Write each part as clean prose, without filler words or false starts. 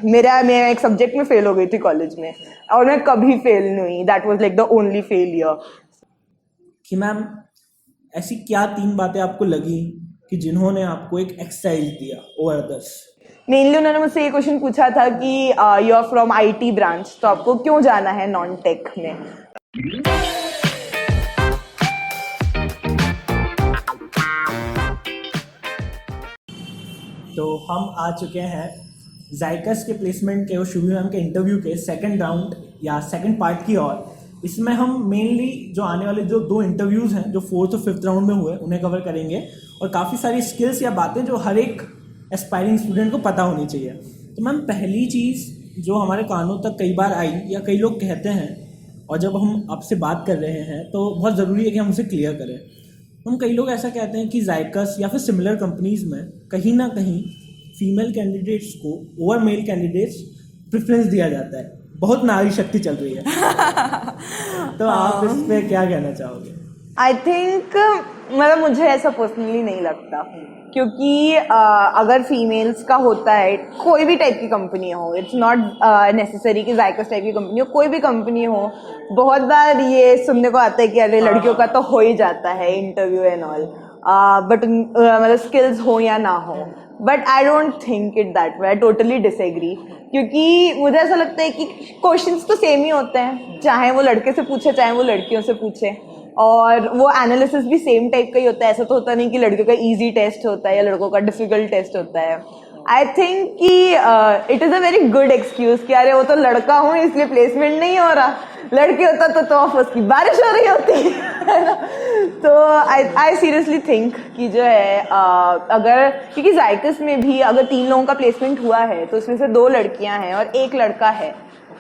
मैं एक सब्जेक्ट में फेल हो गई थी कॉलेज में और मैं कभी फेल नहीं हुई. That was like the only failure. कि मैम ऐसी क्या 3 बातें आपको लगी कि जिन्होंने आपको एक एक्सरसाइज दिया ओवर अदर्स? मेनली उन्होंने मुझसे ये क्वेश्चन पूछा था कि you are from IT branch, तो आपको क्यों जाना है नॉन टेक में. तो हम आ चुके हैं जायकस के प्लेसमेंट के और शुभी मैम के इंटरव्यू के सेकंड राउंड या सेकंड पार्ट की ओर. इसमें हम मेनली जो आने वाले जो 2 इंटरव्यूज़ हैं जो 4th और 5th राउंड में हुए उन्हें कवर करेंगे और काफ़ी सारी स्किल्स या बातें जो हर एक एस्पायरिंग स्टूडेंट को पता होनी चाहिए. तो मैम पहली चीज़ जो हमारे कानों तक कई बार आई या कई लोग कहते हैं और जब हम आपसे बात कर रहे हैं तो बहुत ज़रूरी है कि हम उसे क्लियर करें. हम कई लोग ऐसा कहते हैं कि जायकस या फिर सिमिलर कंपनीज में कहीं ना कहीं फीमेल कैंडिडेट्स को ओवर मेल कैंडिडेट्स प्रेफरेंस दिया जाता है. बहुत नारी शक्ति चल रही है. तो आप इस पे क्या कहना चाहोगे? आई थिंक मतलब मुझे ऐसा पर्सनली नहीं लगता, क्योंकि अगर फीमेल्स का होता है कोई भी टाइप की कंपनी हो, इट्स नॉट नेसेसरी कि जायकस टाइप की कंपनी हो, कोई भी कंपनी हो. बहुत बार ये सुनने को आता है कि अरे लड़कियों का तो हो ही जाता है इंटरव्यू एंड ऑल, बट मतलब स्किल्स हो या ना हो. But I don't think it that way. I totally disagree, क्योंकि मुझे ऐसा लगता है कि क्वेश्चंस तो सेम ही होते हैं, चाहे वो लड़के से पूछे चाहे वो लड़कियों से पूछे, और वो एनालिसिस भी सेम टाइप का ही होता है. ऐसा तो होता नहीं कि लड़कियों का इजी टेस्ट होता है या लड़कों का डिफिकल्ट टेस्ट होता है. आई थिंक कि it is a very good excuse कि अरे वो तो लड़का हूँ इसलिए प्लेसमेंट नहीं हो रहा, लड़की होता तो ऑफर्स की बारिश हो रही होती. तो आई सीरियसली थिंक कि जो है अगर, क्योंकि जायकस में भी अगर 3 लोगों का प्लेसमेंट हुआ है तो उसमें से 2 लड़कियां हैं और 1 लड़का है.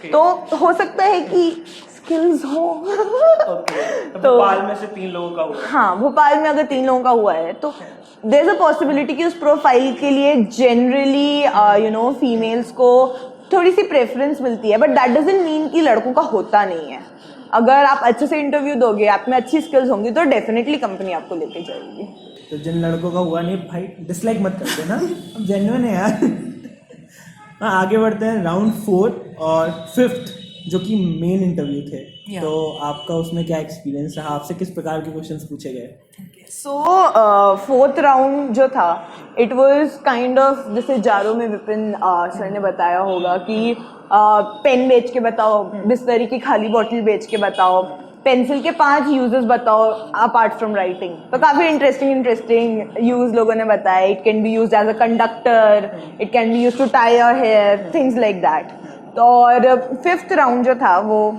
तो हो सकता है कि स्किल्स हो. तो भोपाल में से 3 लोगों का हुआ. हाँ, भोपाल में अगर 3 लोगों का हुआ है तो देयर इज अ पॉसिबिलिटी कि उस प्रोफाइल के लिए जनरली फीमेल्स को थोड़ी सी प्रेफरेंस मिलती है, बट दैट डजंट मीन कि लड़कों का होता नहीं है. अगर आप अच्छे से इंटरव्यू दोगे, आप में अच्छी स्किल्स होंगी, तो डेफिनेटली कंपनी आपको लेके जाएगी. तो जिन लड़कों का हुआ नहीं भाई डिसलाइक मत करते ना, हम जेन्युइन है यार. हाँ, आगे बढ़ते हैं. राउंड 4 और 5th जो कि मेन इंटरव्यू थे. तो आपका उसमें क्या एक्सपीरियंस रहा? आपसे किस प्रकार के क्वेश्चंस पूछे गए? सो 4th राउंड जो था, इट वाज काइंड ऑफ जैसे जारो में विपिन सर ने बताया होगा कि पेन बेच के बताओ, बिस्लरी की खाली बॉटल बेच के बताओ, पेंसिल के 5 यूजेस बताओ अपार्ट फ्रॉम राइटिंग. तो काफ़ी इंटरेस्टिंग यूज लोगों ने बताया. It can be use as a conductor, it can be use to tie your hair, things like that. तो और 5th राउंड जो था वो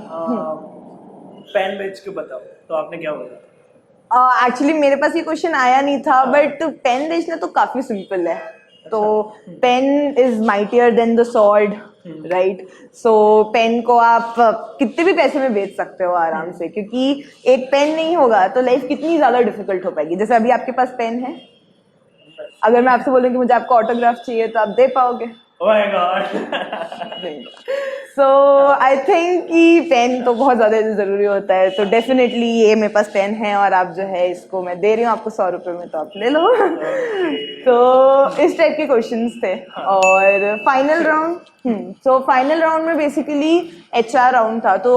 पेन बेच के बताओ, तो आपने क्या बोला? एक्चुअली मेरे पास ये क्वेश्चन आया नहीं था, बट पेन बेचना तो काफी सिंपल है. तो pen is mightier than the sword, right? So pen को आप कितने भी पैसे में बेच सकते हो आराम से, क्योंकि एक पेन नहीं होगा तो लाइफ कितनी ज्यादा डिफिकल्ट हो पाएगी. जैसे अभी आपके पास पेन है, अगर मैं आपसे बोलूँ कि मुझे आपका ऑटोग्राफ चाहिए तो आप दे पाओगे? Oh my God. So I think कि पेन तो बहुत ज़्यादा ज़रूरी होता है. तो डेफिनेटली ये मेरे पास पेन है और आप जो है इसको मैं दे रही हूँ आपको 100 रुपये में, तो आप ले लो. तो इस टाइप के क्वेश्चंस थे. और फाइनल राउंड फाइनल राउंड में बेसिकली HR राउंड था. तो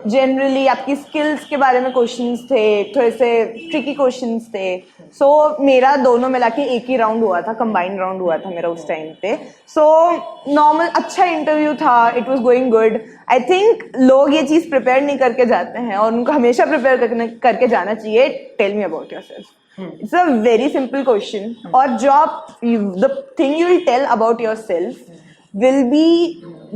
जनरली आपकी स्किल्स के बारे में क्वेश्चंस थे, थोड़े से ट्रिकी क्वेश्चंस थे. सो मेरा दोनों मिला के एक ही राउंड हुआ था, कंबाइंड राउंड हुआ था मेरा उस टाइम पे. सो नॉर्मल अच्छा इंटरव्यू था, it was going good. I think लोग ये चीज़ प्रिपेयर नहीं करके जाते हैं और उनको हमेशा प्रिपेयर करके जाना चाहिए. Tell me about yourself. It's a very simple question, और जो आप the thing you will tell about yourself will be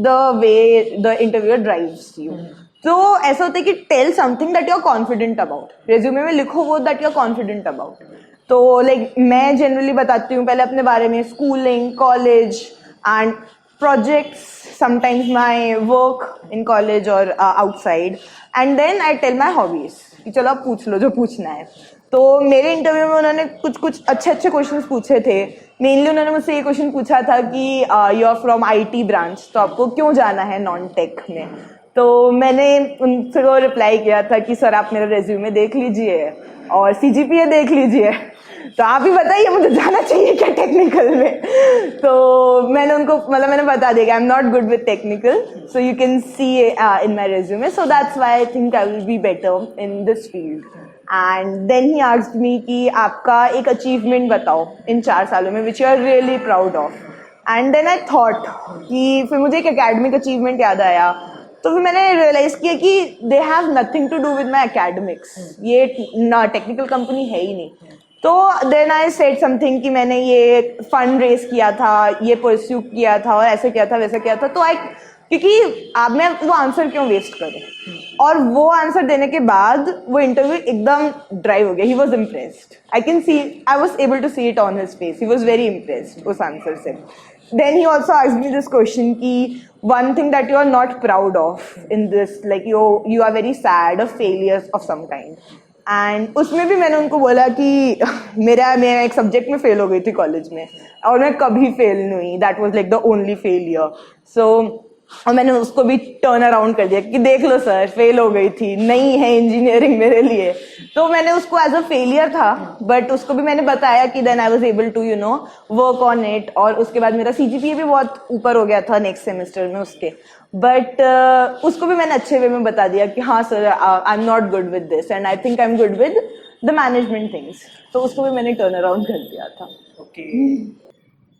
the way the interviewer drives you. तो ऐसा होता है कि tell something that you are confident about. Resume में लिखो वो that you are confident about. तो लाइक मैं जनरली बताती हूँ पहले अपने बारे में, schooling, college and projects, sometimes my work in college और outside, and then I tell my hobbies कि चलो आप पूछ लो जो पूछना है. तो मेरे इंटरव्यू में उन्होंने कुछ अच्छे क्वेश्चंस पूछे थे. मेनली उन्होंने मुझसे ये क्वेश्चन पूछा था कि you are from IT branch, तो आपको क्यों जाना है नॉन टेक में. तो मैंने उनसे वो रिप्लाई किया था कि सर आप मेरा रेज्यूमे देख लीजिए और CGPA देख लीजिए. तो आप ही बताइए मुझे जाना चाहिए क्या टेक्निकल में। तो मैंने उनको मतलब मैंने बता दिया I am not good with technical, so you can see in my resume, so that's why I think I will be better in this field. And then he asked me कि आपका एक अचीवमेंट बताओ इन 4 सालों में which you are really proud of. And then I thought कि फिर मुझे एक एकेडमिक अचीवमेंट याद आया, तो फिर मैंने रियलाइज किया कि they have nothing to do with my academics, ये टेक्निकल कंपनी है ही नहीं। तो देन आई सेड समथिंग कि मैंने ये फंड रेज किया था, ये परस्यू किया था और ऐसे किया था वैसे किया था। तो क्योंकि अब मैं वो आंसर क्यों वेस्ट करूं, और वो आंसर देने के बाद वो इंटरव्यू एकदम ड्राइव हो गया। He was impressed, I can see, I was able to see it on his face, he was very impressed उस आंसर से। Then he also asked me this question कि one thing that you are not proud of in this, like you are very sad of failures of some kind. And उसमें भी मैंने उनको बोला कि मैं एक सब्जेक्ट में फेल हो गई थी कॉलेज में और मैं कभी फेल नहीं हुई, that was like the only failure. So और मैंने उसको भी टर्न अराउंड कर दिया कि देख लो सर फेल हो गई थी, नहीं है इंजीनियरिंग मेरे लिए। तो मैंने उसको एज अ फेलियर था, बट उसको भी मैंने बताया कि then I was able to work on it. और उसके बाद मेरा सीजीपीए भी बहुत ऊपर हो गया था नेक्स्ट सेमेस्टर में उसके, बट उसको भी मैंने अच्छे वे में बता दिया कि हाँ sir I am not good with this and I think I am good with the management things. तो उसको भी मैंने टर्न अराउंड कर दिया था।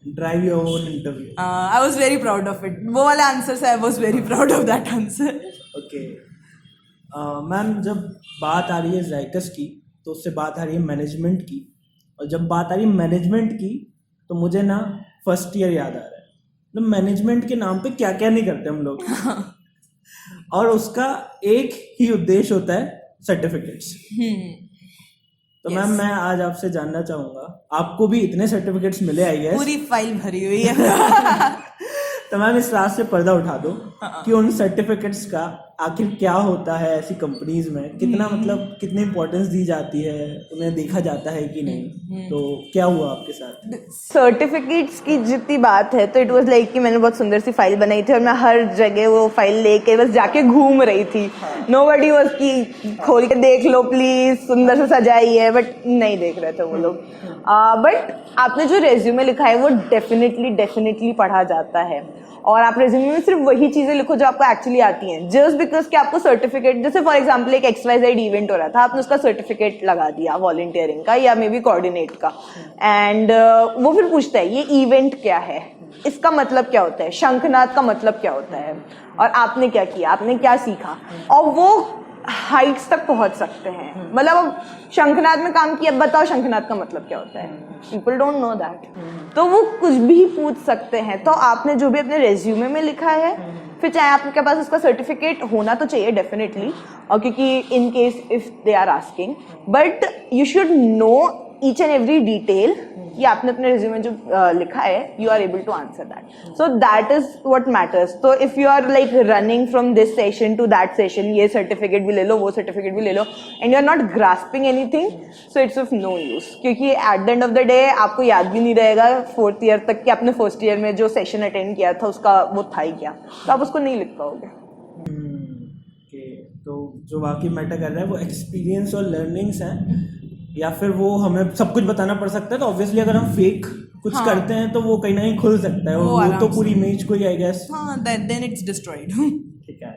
Drive your own interview. I was very proud of it. वो वाले आंसर से I was very proud of that answer. Okay. Ma'am जब बात आ रही है जायकस की तो उससे बात आ रही है मैनेजमेंट की, और जब बात आ रही है मैनेजमेंट की तो मुझे ना फर्स्ट ईयर याद आ रहा है। तो मैनेजमेंट के नाम पे क्या क्या नहीं करते हम लोग और उसका एक ही उद्देश्य होता है सर्टिफिकेट्स। तो मैम मैं आज आपसे जानना चाहूंगा, आपको भी इतने सर्टिफिकेट्स मिले आई गेस, पूरी फाइल भरी हुई है तो मैम इस रात से पर्दा उठा दो कि उन सर्टिफिकेट्स का आखिर क्या होता है ऐसी कंपनीज में, कितना मतलब कितनी इंपॉर्टेंस दी जाती है, उन्हें देखा जाता है कि नहीं, तो क्या हुआ आपके साथ? सर्टिफिकेट्स की जितनी बात है तो इट वाज लाइक कि मैंने बहुत सुंदर सी फाइल बनाई थी और मैं हर जगह वो फाइल लेके बस जाके घूम रही थी। नोबडी वाज कि खोल के देख लो प्लीज, सुंदर से सजाई है, बट नहीं देख रहे थे वो लोग। बट आपने जो रेज्यूमे लिखा है वो डेफिनेटली पढ़ा जाता है, और आप रेज्यूमे में सिर्फ वही चीजें लिखो जो आपको एक्चुअली आती हैं। जस्ट बिकॉज कि आपको सर्टिफिकेट, जैसे फॉर एग्जांपल एक XYZ इवेंट हो रहा था, आपने उसका सर्टिफिकेट लगा दिया वॉलंटियरिंग का या मे बी कोऑर्डिनेट का, एंड वो फिर पूछता है ये इवेंट क्या है, इसका मतलब क्या होता है, शंखनाद का मतलब क्या होता है, और आपने क्या किया, आपने क्या सीखा, और वो हाइट्स तक पहुंच सकते हैं। मतलब शंखनाद में काम किया, बताओ शंखनाद का मतलब क्या होता है, पीपल डोंट नो दैट। तो वो कुछ भी पूछ सकते हैं। तो आपने जो भी अपने रेज्यूमे में लिखा है, फिर चाहे आपके पास उसका सर्टिफिकेट होना तो चाहिए डेफिनेटली, और क्योंकि in case if they are asking, but you should know each and every detail कि आपने अपने रिज्यूमे जो लिखा है, you are able to answer that. So that is what matters. तो if you are like running from this session to that session, ये certificate भी ले लो, वो सर्टिफिकेट भी ले लो, and you are not grasping anything, so it's of no use, क्योंकि at the end of the day आपको याद भी नहीं रहेगा 4th ईयर तक कि आपने फर्स्ट ईयर में जो सेशन अटेंड किया था उसका वो था ही क्या, तो आप उसको नहीं लिख पाओगे। तो जो वाकई मैटर कर रहा है वो एक्सपीरियंस और लर्निंग्स हैं, या फिर वो हमें सब कुछ बताना पड़ सकता है। तो ऑब्वियसली अगर हम फेक कुछ करते हैं तो वो कहीं ना कहीं खुल सकता है, और वो तो पूरी इमेज को ही I guess, then it's destroyed. ठीक है।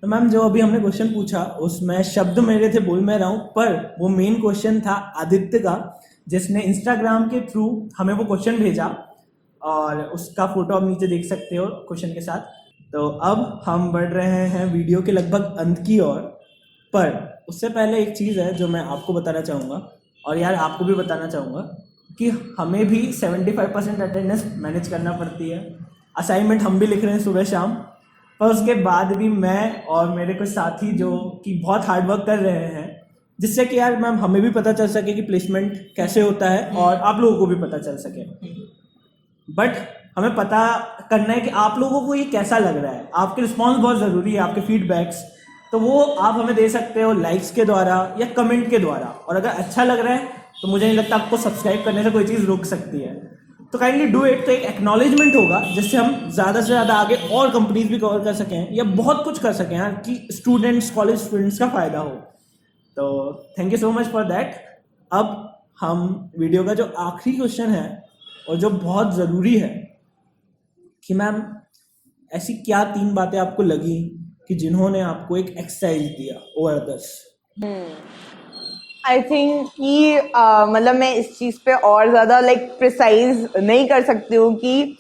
तो मैम जो अभी हमने क्वेश्चन पूछा उसमें शब्द मेरे थे बोल मैं रहा हूँ, पर वो मेन क्वेश्चन था आदित्य का, जिसने इंस्टाग्राम के थ्रू हमें वो क्वेश्चन भेजा, और उसका फोटो आप नीचे देख सकते हो क्वेश्चन के साथ। तो अब हम बढ़ रहे हैं वीडियो के लगभग अंत की ओर, पर उससे पहले एक चीज़ है जो मैं आपको बताना चाहूँगा, और यार आपको भी बताना चाहूँगा कि हमें भी 75% अटेंडेंस मैनेज करना पड़ती है। असाइनमेंट हम भी लिख रहे हैं सुबह शाम, पर उसके बाद भी मैं और मेरे कुछ साथी जो कि बहुत हार्ड वर्क कर रहे हैं, जिससे कि यार मैम हमें भी पता चल सके कि प्लेसमेंट कैसे होता है, और आप लोगों को भी पता चल सके। बट हमें पता करना है कि आप लोगों को ये कैसा लग रहा है। आपके रिस्पॉन्स बहुत ज़रूरी है, आपके फीडबैक्स, तो वो आप हमें दे सकते हो लाइक्स के द्वारा या कमेंट के द्वारा। और अगर अच्छा लग रहा है तो मुझे नहीं लगता आपको सब्सक्राइब करने से कोई चीज़ रोक सकती है, तो काइंडली डू इट। तो एक एक्नॉलेजमेंट होगा जिससे हम ज़्यादा से ज़्यादा आगे और कंपनीज भी कवर कर सकें, या बहुत कुछ कर सकें यार, कि स्टूडेंट्स, कॉलेज स्टूडेंट्स का फ़ायदा हो। तो thank you so much for that. अब हम वीडियो का जो आखिरी क्वेश्चन है और जो बहुत ज़रूरी है कि मैम ऐसी क्या 3 बातें आपको लगी कि जिन्होंने आपको एक एक्सरसाइज दिया ओवर अदर्स? आई थिंक कि मतलब मैं इस चीज़ पे और ज़्यादा लाइक प्रिसाइज नहीं कर सकती हूँ कि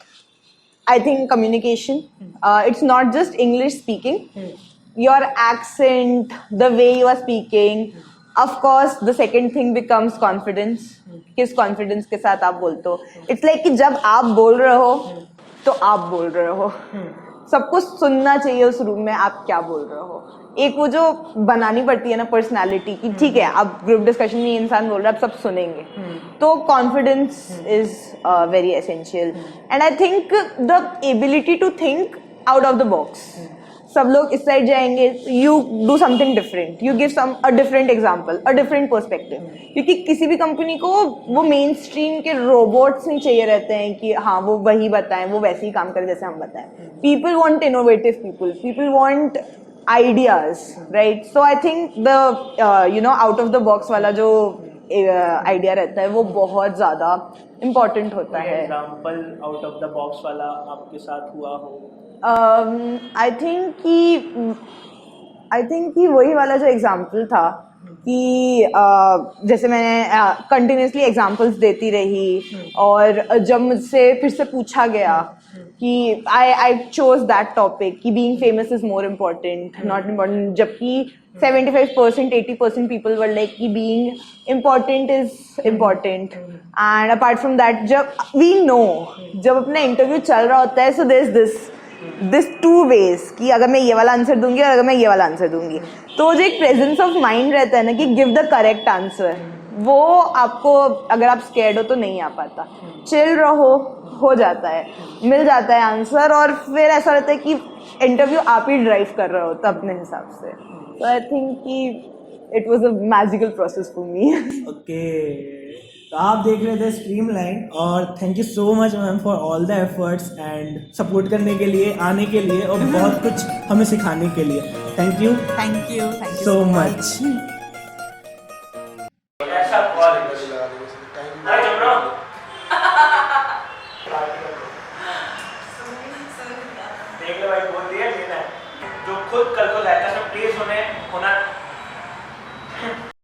I think communication. It's not just English speaking. Your accent, the way you are speaking. Of course, the second thing becomes confidence. किस confidence के साथ आप बोलते हो? It's like कि जब आप बोल रहे हो, तो आप बोल रहे हो. सबको सुनना चाहिए उस रूम में आप क्या बोल रहे हो. एक वो जो बनानी पड़ती है ना पर्सनालिटी कि ठीक है अब ग्रुप डिस्कशन में ये इंसान बोल रहा है अब सब सुनेंगे, तो confidence is very essential. And I think the ability to think out of the box. सब लोग इस साइड जाएंगे, you do something different, you give some a different example, a different perspective. क्योंकि किसी भी कंपनी को वो मेन स्ट्रीम के रोबोट्स नहीं चाहिए रहते हैं कि हाँ वो वही बताएं, वो वैसे ही काम करें जैसे हम बताएं. People want innovative people, people want ideas, right? So I think the out of the box वाला जो आइडिया रहता है वो बहुत ज़्यादा इम्पोर्टेंट होता है. Example out of the box वाला आपके साथ हुआ हो? आई थिंक कि वही वाला जो एग्जाम्पल था कि जैसे मैंने कंटिन्यूसली एग्जाम्पल्स देती रही और जब मुझसे फिर से पूछा गया कि आई चोज दैट टॉपिक कि being famous is more important not important, जबकि 75% 80% पीपल वर लाइक कि being important is important. And apart from that जब वी नो जब अपना इंटरव्यू चल रहा होता है so there is this 2 ways कि अगर मैं ये वाला आंसर दूंगी और अगर मैं ये वाला आंसर दूंगी, तो जो एक प्रेजेंस ऑफ माइंड रहता है ना कि गिव द करेक्ट आंसर, वो आपको अगर आप स्कैर्ड हो तो नहीं आ पाता. चिल रहो, हो जाता है, मिल जाता है आंसर. और फिर ऐसा रहता है कि इंटरव्यू आप ही ड्राइव कर रहे हो तो अपने हिसाब से. तो आई थिंक कि it was a magical process for me. Okay, तो आप देख रहे थे स्ट्रीमलाइन और thank you so much ma'am for all the efforts and support करने के लिए, आने के लिए और बहुत कुछ हमें सिखाने के लिए. Thank you thank you so much.